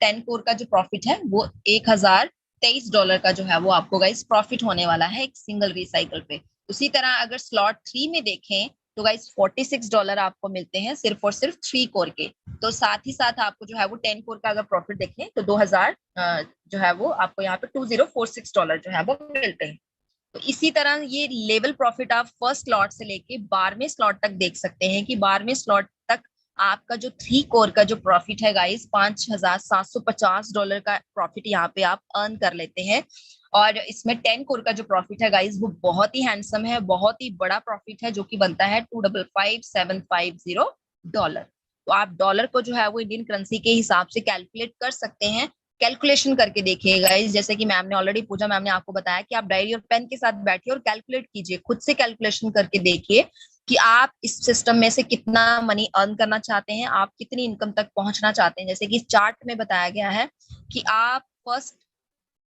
10 कोर का जो प्रॉफिट है वो $1023 का जो है वो आपको गाइस प्रॉफिट होने वाला है एक सिंगल रिसाइकल पे। उसी तरह अगर स्लॉट 3 में देखें तो गाइस $46 आपको मिलते हैं सिर्फ और सिर्फ 3 कोर के। तो साथ ही साथ आपको जो है वो 10 कोर का अगर प्रॉफिट देखें तो 2000 जो है वो आपको यहाँ पे $2046 जो है वो मिलते हैं। तो इसी तरह ये लेवल प्रॉफिट आप फर्स्ट स्लॉट से लेके 12वें स्लॉट तक देख सकते हैं कि 12वें स्लॉट तक आपका जो 3 कोर का जो प्रॉफिट है गाइस $5750 का प्रॉफिट यहाँ पे आप अर्न कर लेते हैं। और इसमें 10 कोर का जो प्रॉफिट है गाइस वो बहुत ही हैंडसम है, बहुत ही बड़ा प्रॉफिट है, जो कि बनता है $255,750। तो आप डॉलर को जो है वो इंडियन करेंसी के हिसाब से कैलकुलेट कर सकते हैं। कैलकुलेशन करके देखिएगा गाइस, जैसे कि मैम ने ऑलरेडी, पूजा मैम ने आपको बताया कि आप डायरी और पेन के साथ बैठिए और कैलकुलेट कीजिए, खुद से कैलकुलेशन करके देखिए कि आप इस सिस्टम में से कितना मनी अर्न करना चाहते हैं, आप कितनी इनकम तक पहुंचना चाहते हैं। जैसे कि चार्ट में बताया गया है कि आप फर्स्ट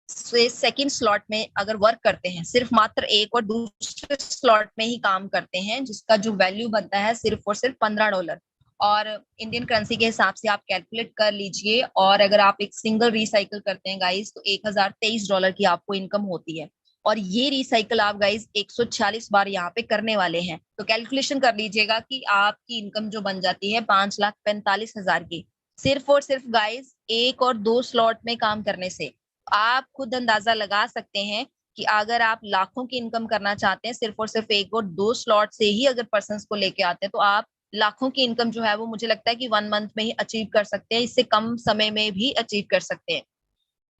से सेकंड स्लॉट में अगर वर्क करते हैं, सिर्फ मात्र एक और दूसरे स्लॉट में ही काम करते हैं, जिसका जो वैल्यू बनता है सिर्फ और सिर्फ $15, और इंडियन करेंसी के हिसाब से आप कैलकुलेट कर लीजिए। और अगर आप एक सिंगल रिसाइकल करते हैं गाइस तो $1023 की आपको इनकम होती है, और ये रिसाइकल आप गाइस 146 बार यहाँ पे करने वाले हैं। तो कैलकुलेशन कर लीजिएगा कि आपकी इनकम जो बन जाती है 5,45,000 की, सिर्फ और सिर्फ गाइस एक और दो स्लॉट में काम करने से। आप खुद अंदाजा लगा सकते हैं कि अगर आप लाखों की इनकम करना चाहते हैं सिर्फ और सिर्फ एक और दो स्लॉट से ही अगर पर्सन को लेके आते हैं, तो आप लाखों की इनकम जो है वो मुझे लगता है कि 1 मंथ में ही अचीव कर सकते हैं, इससे कम समय में भी अचीव कर सकते हैं।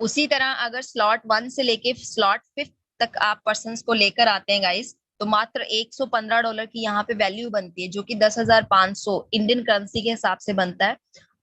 उसी तरह अगर स्लॉट 1 से लेके स्लॉट 5 तक आप पर्सन को लेकर आते हैं गाइस, तो मात्र $115 की यहाँ पे वैल्यू बनती है, जो कि 10,500 इंडियन करेंसी के हिसाब से बनता है।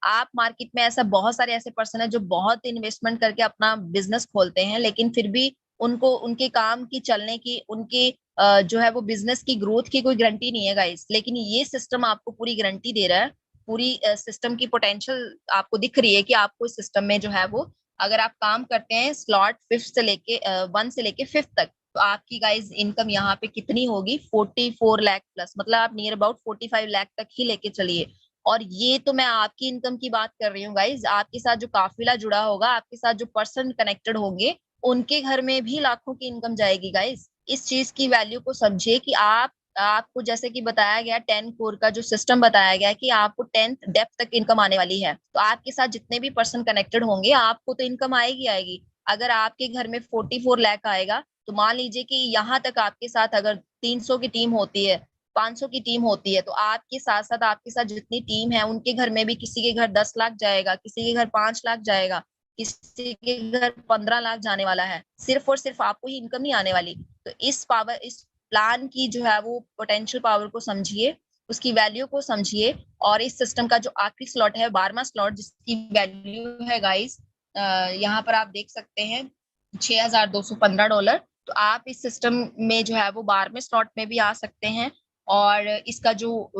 आप मार्केट में ऐसा बहुत सारे ऐसे पर्सन है जो बहुत इन्वेस्टमेंट करके अपना बिजनेस खोलते हैं, लेकिन फिर भी उनको उनके काम की चलने की, उनकी जो है वो बिजनेस की ग्रोथ की कोई गारंटी नहीं है गाइस। लेकिन ये सिस्टम आपको पूरी गारंटी दे रहा है, पूरी सिस्टम की पोटेंशियल आपको दिख रही है कि आपको इस सिस्टम में जो है वो अगर आप काम करते हैं स्लॉट 1 से लेके 5 तक, तो आपकी गाइस इनकम यहाँ पे कितनी होगी, 44 लाख प्लस, मतलब आप नियर अबाउट 45 लाख तक ही लेके चलिए। और ये तो मैं आपकी इनकम की बात कर रही हूँ गाइज, आपके साथ जो काफिला जुड़ा होगा, आपके साथ जो पर्सन कनेक्टेड होंगे, उनके घर में भी लाखों की इनकम जाएगी गाइज। इस चीज की वैल्यू को समझिए कि आपको जैसे कि बताया गया 10 कोर का जो सिस्टम बताया गया कि आपको 10th डेप्थ तक इनकम आने वाली है, तो आपके साथ जितने भी पर्सन कनेक्टेड होंगे आपको तो इनकम आएगी आएगी। अगर आपके घर में 44 लाख आएगा, तो मान लीजिए कि यहाँ तक आपके साथ अगर 300 की टीम होती है, 500 की टीम होती है, तो आपके साथ साथ आपके साथ जितनी टीम है उनके घर में भी किसी के घर 10 लाख जाएगा, किसी के घर 5 लाख जाएगा, किसी के घर 15 लाख जाने वाला है, सिर्फ और सिर्फ आपको ही इनकम नहीं आने वाली। तो इस प्लान की जो है वो पोटेंशियल पावर को समझिए, उसकी वैल्यू को समझिए। और इस सिस्टम का जो आखिरी स्लॉट है 12वां स्लॉट, जिसकी वैल्यू है गाइस यहाँ पर आप देख सकते हैं $6,215। तो आप इस सिस्टम में जो है वो 12वें स्लॉट में भी आ सकते हैं, और इसका जो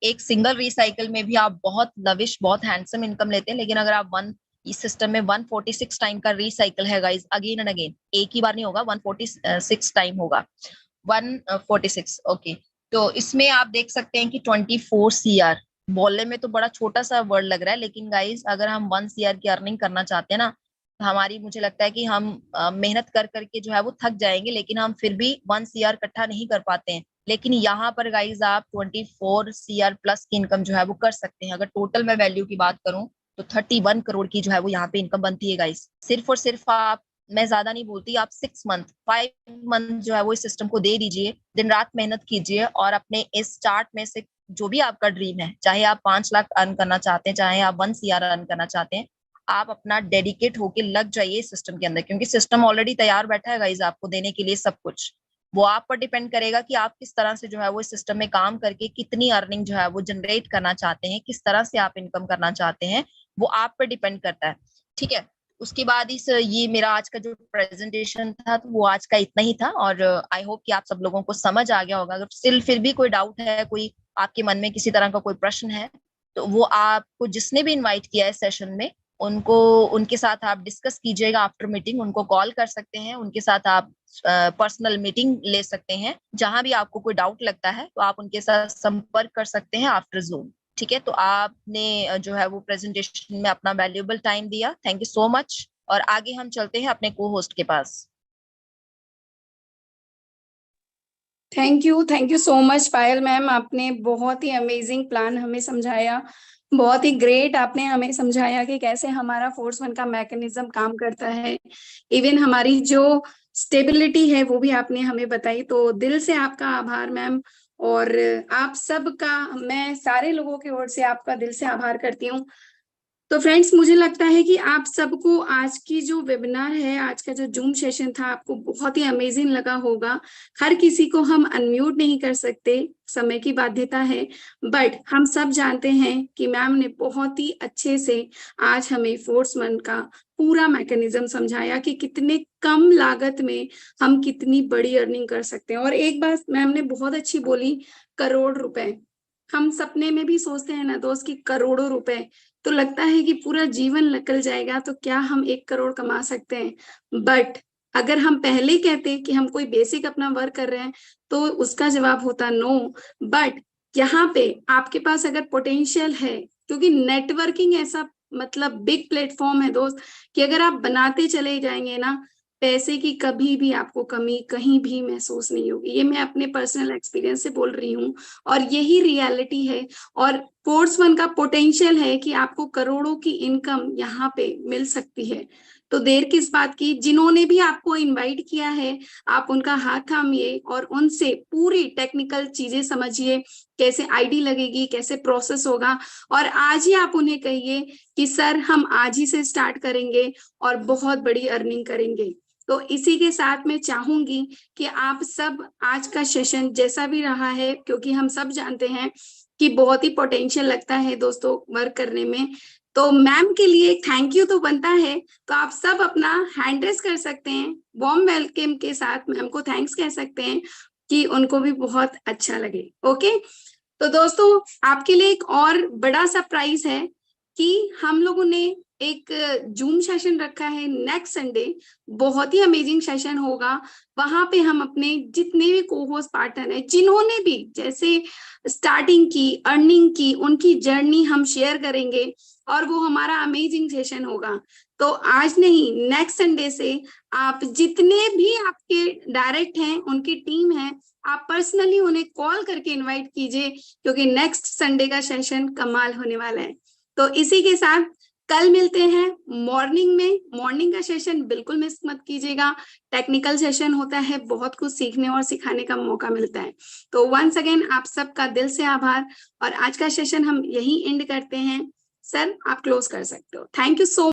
एक सिंगल रिसाइकल में भी आप बहुत लविश, बहुत हैंडसम इनकम लेते हैं। लेकिन अगर आप इस सिस्टम में 146 टाइम का रिसाइकल है गाइस, अगेन एंड अगेन, एक ही बार नहीं होगा, 146 टाइम होगा, 146। ओके, तो इसमें आप देख सकते हैं कि 24 CR, बोलने में तो बड़ा छोटा सा वर्ड लग रहा है, लेकिन गाइस अगर हम 1 CR की अर्निंग करना चाहते हैं ना, तो हमारी, मुझे लगता है कि हम मेहनत कर करके जो है वो थक जाएंगे, लेकिन हम फिर भी 1 CR इकट्ठा नहीं कर पाते हैं। लेकिन यहाँ पर गाइज आप 24 CR प्लस की इनकम जो है वो कर सकते हैं। अगर टोटल मैं वैल्यू की बात करूं तो 31 करोड़ की जो है वो यहाँ पे इनकम बनती है गाइज। सिर्फ और सिर्फ आप, मैं ज्यादा नहीं बोलती, आप 5 मंथ जो है वो इस सिस्टम को दे दीजिए, दिन रात मेहनत कीजिए, और अपने इस चार्ट में से जो भी आपका ड्रीम है, चाहे आप 5 लाख अर्न करना चाहते हैं, चाहे आप 1 CR अर्न करना चाहते हैं, आप अपना डेडिकेट होके लग जाइए इस सिस्टम के अंदर, क्योंकि सिस्टम ऑलरेडी तैयार बैठा है गाइज आपको देने के लिए सब कुछ। वो आप पर डिपेंड करेगा कि आप किस तरह से जो है वो इस सिस्टम में काम करके कितनी अर्निंग जो है वो जनरेट करना चाहते हैं, किस तरह से आप इनकम करना चाहते हैं, वो आप पर डिपेंड करता है। ठीक है, उसके बाद ये मेरा आज का जो प्रेजेंटेशन था तो वो आज का इतना ही था, और आई होप कि आप सब लोगों को समझ आ गया होगा। अगर स्टिल फिर भी कोई डाउट है, कोई आपके मन में किसी तरह का कोई प्रश्न है, तो वो आपको जिसने भी इनवाइट किया है सेशन में, उनको उनके साथ आप डिस्कस कीजिएगा आफ्टर मीटिंग। उनको कॉल कर सकते हैं, उनके साथ आप पर्सनल मीटिंग ले सकते हैं। जहां भी आपको कोई डाउट लगता है तो आप उनके साथ संपर्क कर सकते हैं आफ्टर जूम। ठीक है, तो आपने जो है वो प्रेजेंटेशन में अपना वैल्यूएबल टाइम दिया, थैंक यू सो मच। और आगे हम चलते हैं अपने को होस्ट के पास। Thank you so much Payal ma'am, आपने बहुत ही अमेजिंग प्लान हमें समझाया। बहुत ही ग्रेट आपने हमें समझाया कि कैसे हमारा फोर्स वन का मैकेनिज्म काम करता है। इवन हमारी जो स्टेबिलिटी है वो भी आपने हमें बताई, तो दिल से आपका आभार मैम। और आप सबका, मैं सारे लोगों की ओर से आपका दिल से आभार करती हूँ। तो फ्रेंड्स, मुझे लगता है कि आप सबको आज की जो वेबिनार है, आज का जो जूम सेशन था, आपको बहुत ही अमेजिंग लगा होगा। हर किसी को हम अनम्यूट नहीं कर सकते, समय की बाध्यता है, बट हम सब जानते हैं कि मैम ने बहुत ही अच्छे से आज हमें फोर्स वन का पूरा मैकेनिज्म समझाया कि कितने कम लागत में हम कितनी बड़ी अर्निंग कर सकते हैं। और एक बात मैम ने बहुत अच्छी बोली, करोड़ रुपए। हम सपने में भी सोचते हैं ना दोस्त कि करोड़ों रुपए, तो लगता है कि पूरा जीवन निकल जाएगा तो क्या हम 1 करोड़ कमा सकते हैं। बट अगर हम पहले कहते कि हम कोई बेसिक अपना वर्क कर रहे हैं तो उसका जवाब होता नो। बट यहाँ पे आपके पास अगर पोटेंशियल है, क्योंकि नेटवर्किंग ऐसा मतलब बिग प्लेटफॉर्म है दोस्त, कि अगर आप बनाते चले जाएंगे ना, पैसे की कभी भी आपको कमी कहीं भी महसूस नहीं होगी। ये मैं अपने पर्सनल एक्सपीरियंस से बोल रही हूँ, और यही रियलिटी है। और फोर्स वन का पोटेंशियल है कि आपको करोड़ों की इनकम यहाँ पे मिल सकती है। तो देर किस बात की, जिन्होंने भी आपको इनवाइट किया है, आप उनका हाथ थामिए और उनसे पूरी टेक्निकल चीजें समझिए, कैसे आईडी लगेगी, कैसे प्रोसेस होगा। और आज ही आप उन्हें कहिए कि सर हम आज ही से स्टार्ट करेंगे और बहुत बड़ी अर्निंग करेंगे। तो इसी के साथ मैं चाहूंगी कि आप सब आज का सेशन जैसा भी रहा है, क्योंकि हम सब जानते हैं कि बहुत ही पोटेंशियल लगता है दोस्तों वर्क करने में, तो मैम के लिए थैंक यू तो बनता है। तो आप सब अपना हैंड रेस कर सकते हैं, वार्म वेलकम के साथ मैम को थैंक्स कह सकते हैं कि उनको भी बहुत अच्छा लगे। ओके, तो दोस्तों आपके लिए एक और बड़ा सरप्राइज है कि हम लोगों ने एक जूम सेशन रखा है नेक्स्ट संडे। बहुत ही अमेजिंग सेशन होगा। वहां पे हम अपने जितने भी को-होस्ट पार्टनर हैं, जिन्होंने भी जैसे स्टार्टिंग की, अर्निंग की, उनकी जर्नी हम शेयर करेंगे, और वो हमारा अमेजिंग सेशन होगा। तो आज नहीं, नेक्स्ट संडे से आप जितने भी आपके डायरेक्ट हैं, उनकी टीम है, आप पर्सनली उन्हें कॉल करके इनवाइट कीजिए, क्योंकि नेक्स्ट संडे का सेशन कमाल होने वाला है। तो इसी के साथ कल मिलते हैं मॉर्निंग में। मॉर्निंग का सेशन बिल्कुल मिस मत कीजिएगा, टेक्निकल सेशन होता है, बहुत कुछ सीखने और सिखाने का मौका मिलता है। तो वंस अगेन आप सबका दिल से आभार, और आज का सेशन हम यही एंड करते हैं। सर आप क्लोज कर सकते हो। Thank you so